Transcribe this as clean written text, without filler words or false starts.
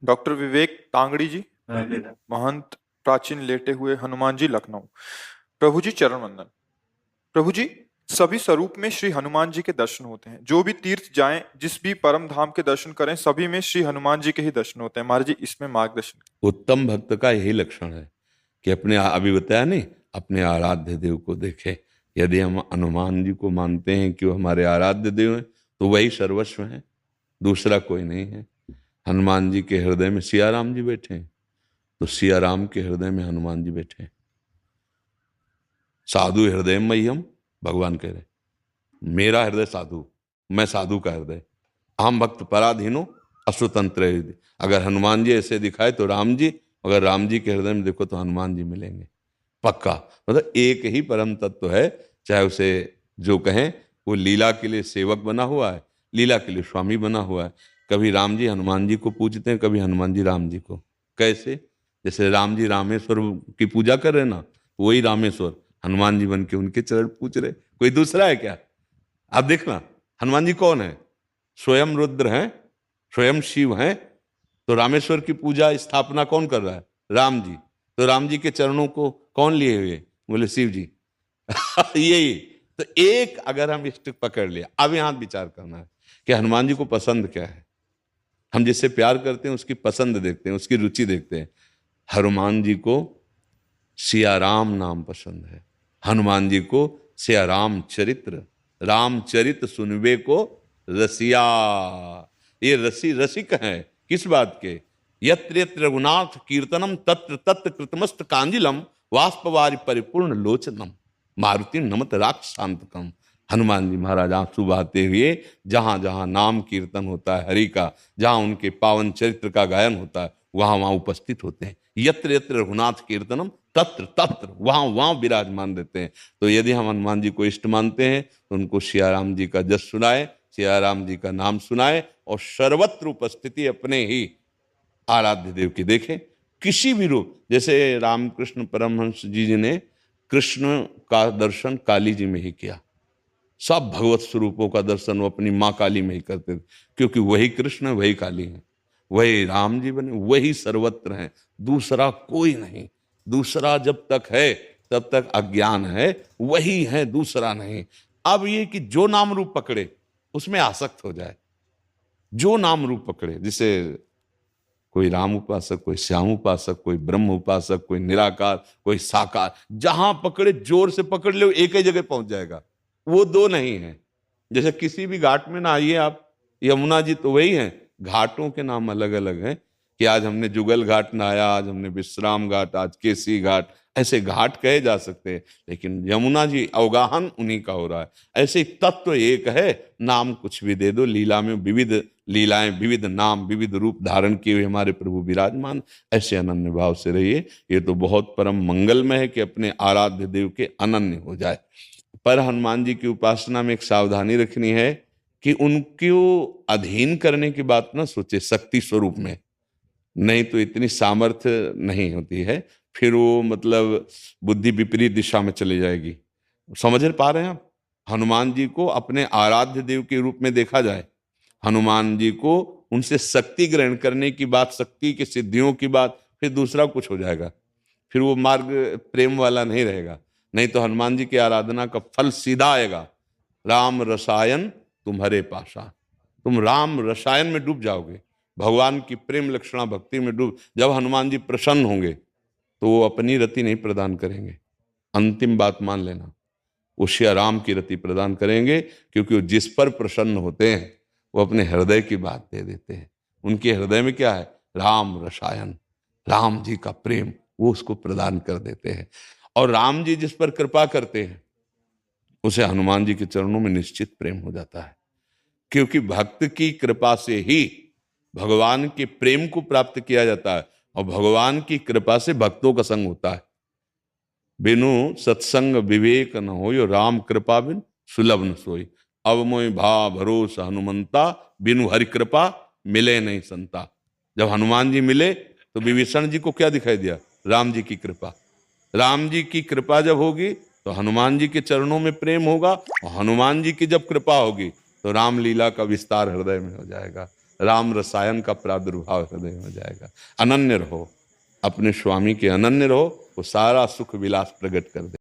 Doctor विवेक तांगड़ी जी, महंत प्राचीन लेटे हुए हनुमान जी, लखनऊ। प्रभु जी चरण वंदन। प्रभु जी, सभी स्वरूप में श्री हनुमान जी के दर्शन होते हैं। जो भी तीर्थ जाएं, जिस भी परम धाम के दर्शन करें, सभी में श्री हनुमान जी के ही दर्शन होते हैं। महाराज जी, इसमें मार्गदर्शन। उत्तम भक्त का यही लक्षण है कि अपने, अभी बताया नहीं, अपने आराध्य देव को देखे। यदि हम हनुमान जी को मानते हैं कि वो हमारे आराध्य देव हैं, तो वही सर्वस्व है, दूसरा कोई नहीं है। हनुमान जी के हृदय में सिया राम जी बैठे हैं, तो सिया राम के हृदय में हनुमान जी बैठे हैं। साधु हृदय मह्यम, भगवान कह रहे, मेरा हृदय साधु, मैं साधु का हृदय। हम भक्त पराधीनो अश्रुतंत्र। अगर हनुमान जी ऐसे दिखाए तो राम जी, अगर राम जी के हृदय में देखो तो हनुमान जी मिलेंगे पक्का। मतलब एक ही परम तत्व है, चाहे उसे जो कहें। वो लीला के लिए सेवक बना हुआ है, लीला के लिए स्वामी बना हुआ है। कभी राम जी हनुमान जी को पूजते हैं, कभी हनुमान जी राम जी को। कैसे? जैसे राम जी रामेश्वर की पूजा कर रहे ना, वही रामेश्वर हनुमान जी बन के उनके चरण पूज रहे। कोई दूसरा है क्या? आप देखना, हनुमान जी कौन है? स्वयं रुद्र हैं, स्वयं शिव हैं। तो रामेश्वर की पूजा स्थापना कौन कर रहा है? राम जी। तो राम जी के चरणों को कौन लिए हुए? बोले शिव जी। यही तो एक, अगर हम इष्ट पकड़ लिया, अब यहां विचार करना है कि हनुमान जी को पसंद क्या है। हम जिससे प्यार करते हैं उसकी पसंद देखते हैं, उसकी रुचि देखते हैं। हनुमान जी को सिया राम नाम पसंद है। हनुमान जी को सिया राम चरित्र, रामचरित सुनवे को रसिया। ये रसिक हैं किस बात के? यत्र यत्र रघुनाथ कीर्तनम तत्र तत्र कृतमस्त कांजिलम वाष्पवारि परिपूर्ण लोचनम मारुति नमत राक्षसांतकम। हनुमान जी महाराज आंसू बहाते हुए जहां जहां नाम कीर्तन होता है हरि का, जहां उनके पावन चरित्र का गायन होता है, वहां वहां उपस्थित होते हैं। यत्र यत्र रघुनाथ कीर्तनम तत्र तत्र, वहां वहां विराजमान रहते हैं। तो यदि हम हनुमान जी को इष्ट मानते हैं तो उनको सिया राम जी का जस सुनाए, सिया राम जी का नाम सुनाए, और सर्वत्र उपस्थिति अपने ही आराध्य देव की देखें। किसी भी रूप, जैसे रामकृष्ण परमहंस जी ने कृष्ण का दर्शन काली जी में ही किया। सब भगवत स्वरूपों का दर्शन वो अपनी माँ काली में ही करते थे, क्योंकि वही कृष्ण, वही काली है, वही राम जी बने, वही सर्वत्र हैं, दूसरा कोई नहीं। दूसरा जब तक है तब तक अज्ञान है, वही है, दूसरा नहीं। अब ये कि जो नाम रूप पकड़े उसमें आसक्त हो जाए, जो नाम रूप पकड़े, जिसे कोई राम उपासक, कोई श्याम उपासक, कोई ब्रह्म उपासक, कोई निराकार, कोई साकार, जहां पकड़े जोर से पकड़ ले एक ही जगह पहुंच जाएगा। वो दो नहीं है। जैसे किसी भी घाट में ना आइए आप, यमुना जी तो वही हैं, घाटों के नाम अलग अलग हैं कि आज हमने जुगल घाट नहाया, आज हमने विश्राम घाट, आज केसी घाट, ऐसे घाट कहे जा सकते हैं, लेकिन यमुना जी अवगाहन उन्हीं का हो रहा है। ऐसे तत्व एक है, नाम कुछ भी दे दो, लीला में विविध लीलाएं, विविध नाम, विविध रूप धारण किए हुए हमारे प्रभु विराजमान। ऐसे अनन्य भाव से रहिए। ये तो बहुत परम मंगलमय है कि अपने आराध्य देव के अनन्य हो जाए। पर हनुमान जी की उपासना में एक सावधानी रखनी है कि उनको अधीन करने की बात ना सोचे शक्ति स्वरूप में, नहीं तो इतनी सामर्थ्य नहीं होती है, फिर वो मतलब बुद्धि विपरीत दिशा में चली जाएगी। समझ पा रहे हैं आप? हनुमान जी को अपने आराध्य देव के रूप में देखा जाए, हनुमान जी को उनसे शक्ति ग्रहण करने की बात, शक्ति की सिद्धियों की बात, फिर दूसरा कुछ हो जाएगा, फिर वो मार्ग प्रेम वाला नहीं रहेगा। नहीं तो हनुमान जी की आराधना का फल सीधा आएगा, राम रसायन तुम्हारे पासा। तुम राम रसायन में डूब जाओगे, भगवान की प्रेम लक्षणा भक्ति में डूब। जब हनुमान जी प्रसन्न होंगे तो वो अपनी रति नहीं प्रदान करेंगे, अंतिम बात मान लेना, वो श्री राम की रति प्रदान करेंगे, क्योंकि वो जिस पर प्रसन्न होते हैं वो अपने हृदय की बात दे देते हैं। उनके हृदय में क्या है? राम रसायन, राम जी का प्रेम, वो उसको प्रदान कर देते हैं। और राम जी जिस पर कृपा करते हैं उसे हनुमान जी के चरणों में निश्चित प्रेम हो जाता है, क्योंकि भक्त की कृपा से ही भगवान के प्रेम को प्राप्त किया जाता है, और भगवान की कृपा से भक्तों का संग होता है। बिनु सत्संग विवेक न होय, राम कृपा बिन सुलभ न सोई। अब मोय भा भरोसा हनुमंता, बिनु हरि कृपा मिले नहीं संता। जब हनुमान जी मिले तो विभीषण जी को क्या दिखाई दिया? राम जी की कृपा। राम जी की कृपा जब होगी तो हनुमान जी के चरणों में प्रेम होगा, और हनुमान जी की जब कृपा होगी तो रामलीला का विस्तार हृदय में हो जाएगा। राम रसायन का प्रादुर्भाव हृदय में हो जाएगा। अनन्य रहो, अपने स्वामी के अनन्य रहो, वो सारा सुख विलास प्रकट कर दे।